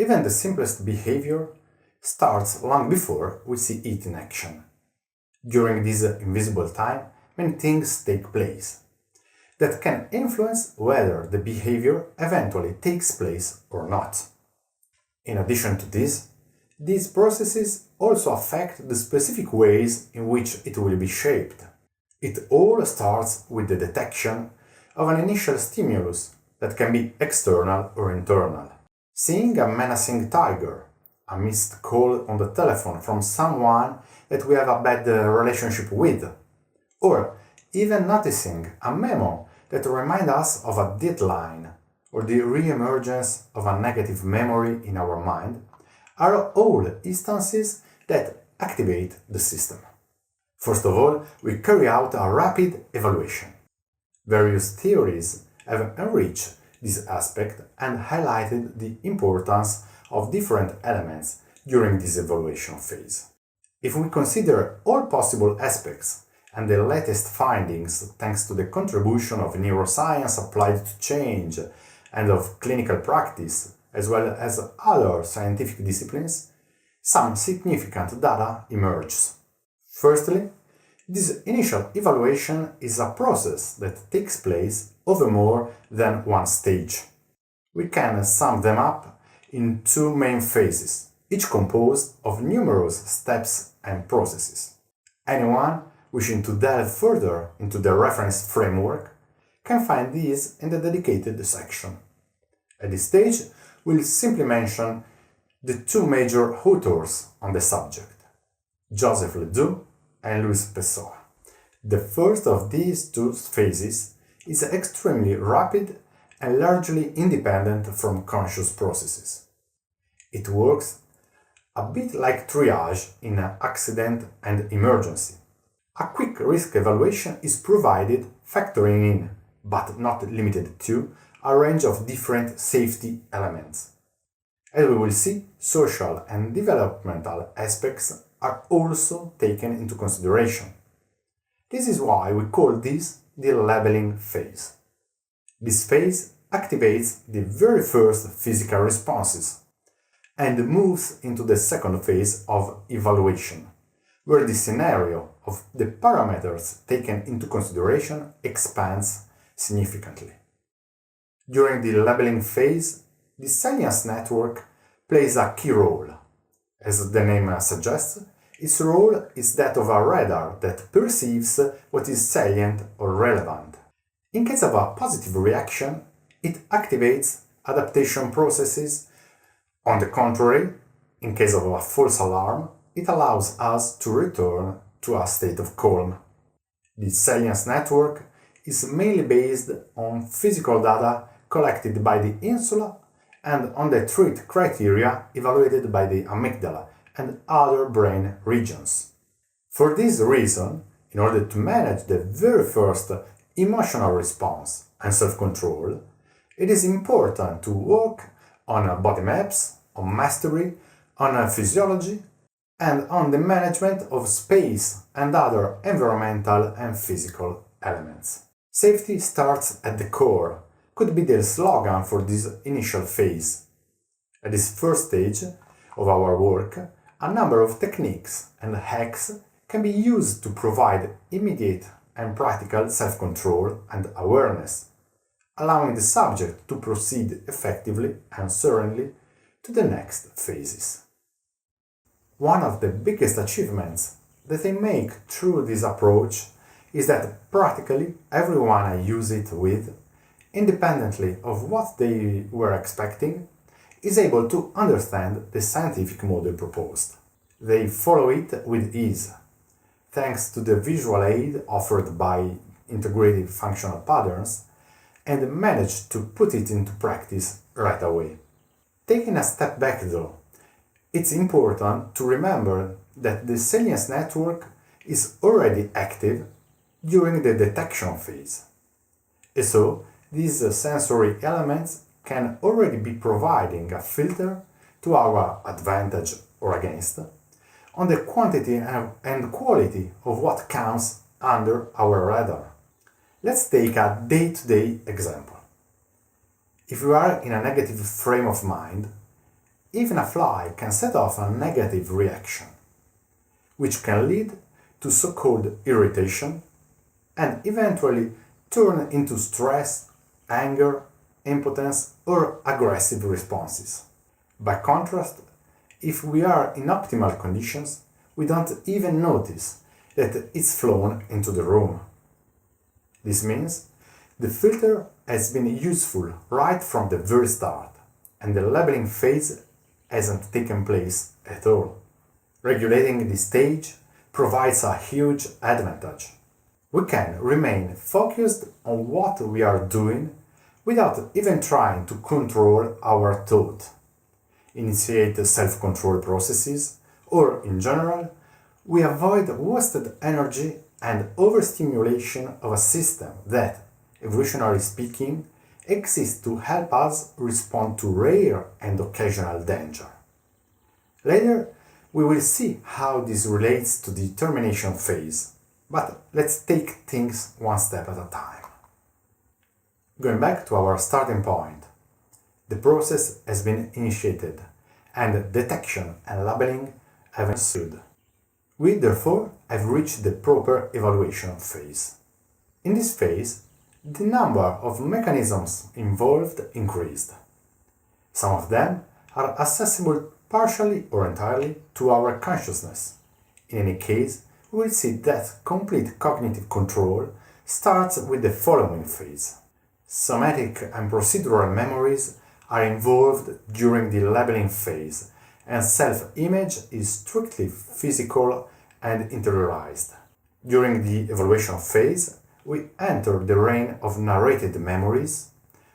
Even the simplest behavior starts long before we see it in action. During this invisible time, many things take place that can influence whether the behavior eventually takes place or not. In addition to this, these processes also affect the specific ways in which it will be shaped. It all starts with the detection of an initial stimulus that can be external or internal. Seeing a menacing tiger, a missed call on the telephone from someone that we have a bad relationship with, or even noticing a memo that reminds us of a deadline or the re-emergence of a negative memory in our mind are all instances that activate the system. First of all, we carry out a rapid evaluation. Various theories have enriched this aspect and highlighted the importance of different elements during this evaluation phase. If we consider all possible aspects and the latest findings thanks to the contribution of neuroscience applied to change and of clinical practice, as well as other scientific disciplines, some significant data emerges. Firstly, this initial evaluation is a process that takes place over more than one stage. We can sum them up in two main phases, each composed of numerous steps and processes. Anyone wishing to delve further into the reference framework can find these in the dedicated section. At this stage, we'll simply mention the two major authors on the subject, Joseph Ledoux and Louis Pessoa. The first of these two phases is extremely rapid and largely independent from conscious processes. It works a bit like triage in an accident and emergency. A quick risk evaluation is provided factoring in, but not limited to, a range of different safety elements. As we will see, social and developmental aspects are also taken into consideration. This is why we call this the labeling phase. This phase activates the very first physical responses and moves into the second phase of evaluation, where the scenario of the parameters taken into consideration expands significantly. During the labeling phase, the salience network plays a key role. As the name suggests, its role is that of a radar that perceives what is salient or relevant. In case of a positive reaction, it activates adaptation processes. On the contrary, in case of a false alarm, it allows us to return to a state of calm. The salience network is mainly based on physical data collected by the insula and on the treat criteria evaluated by the amygdala and other brain regions. For this reason, in order to manage the very first emotional response and self-control, it is important to work on body maps, on mastery, on physiology, and on the management of space and other environmental and physical elements. Safety starts at the core could be the slogan for this initial phase. At this first stage of our work, a number of techniques and hacks can be used to provide immediate and practical self-control and awareness, allowing the subject to proceed effectively and serenely to the next phases. One of the biggest achievements that they make through this approach is that practically everyone I use it with, independently of what they were expecting, is able to understand the scientific model proposed. They follow it with ease, thanks to the visual aid offered by Integrative Functional Patters, and manage to put it into practice right away. Taking a step back though, it's important to remember that the salience network is already active during the detection phase. And so, these sensory elements can already be providing a filter to our advantage or against on the quantity and quality of what comes under our radar. Let's take a day-to-day example. If you are in a negative frame of mind, even a fly can set off a negative reaction, which can lead to so-called irritation and eventually turn into stress, anger, impotence, or aggressive responses. By contrast, if we are in optimal conditions, we don't even notice that it's flown into the room. This means the filter has been useful right from the very start, and the labeling phase hasn't taken place at all. Regulating this stage provides a huge advantage. We can remain focused on what we are doing without even trying to control our thought, initiate self-control processes, or, in general, we avoid wasted energy and overstimulation of a system that, evolutionarily speaking, exists to help us respond to rare and occasional danger. Later, we will see how this relates to the termination phase, but let's take things one step at a time. Going back to our starting point, the process has been initiated, and detection and labeling have ensued. We therefore have reached the proper evaluation phase. In this phase, the number of mechanisms involved increased. Some of them are accessible partially or entirely to our consciousness. In any case, we will see that complete cognitive control starts with the following phase. Somatic and procedural memories are involved during the labeling phase, and self-image is strictly physical and interiorized. During the evaluation phase, we enter the reign of narrated memories,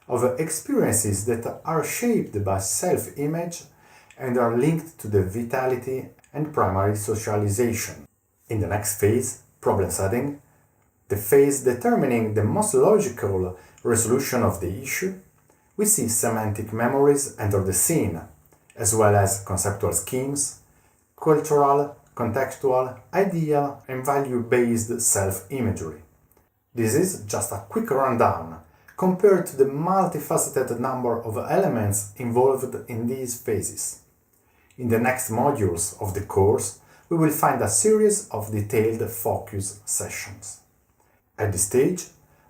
of experiences that are shaped by self-image and are linked to the vitality and primary socialization. In the next phase, problem setting, the phase determining the most logical resolution of the issue, we see semantic memories enter the scene, as well as conceptual schemes, cultural, contextual, ideal, and value-based self-imagery. This is just a quick rundown compared to the multifaceted number of elements involved in these phases. In the next modules of the course, we will find a series of detailed focus sessions. At this stage,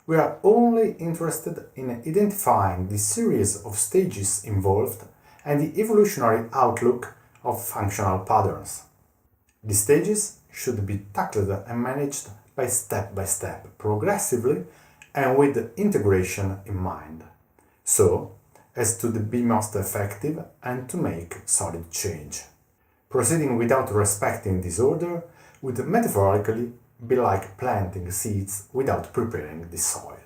we are only interested in identifying the series of stages involved and the evolutionary outlook of functional patterns. These stages should be tackled and managed by step, progressively and with integration in mind, so as to be most effective and to make solid change. Proceeding without respecting this order would metaphorically be like planting seeds without preparing the soil.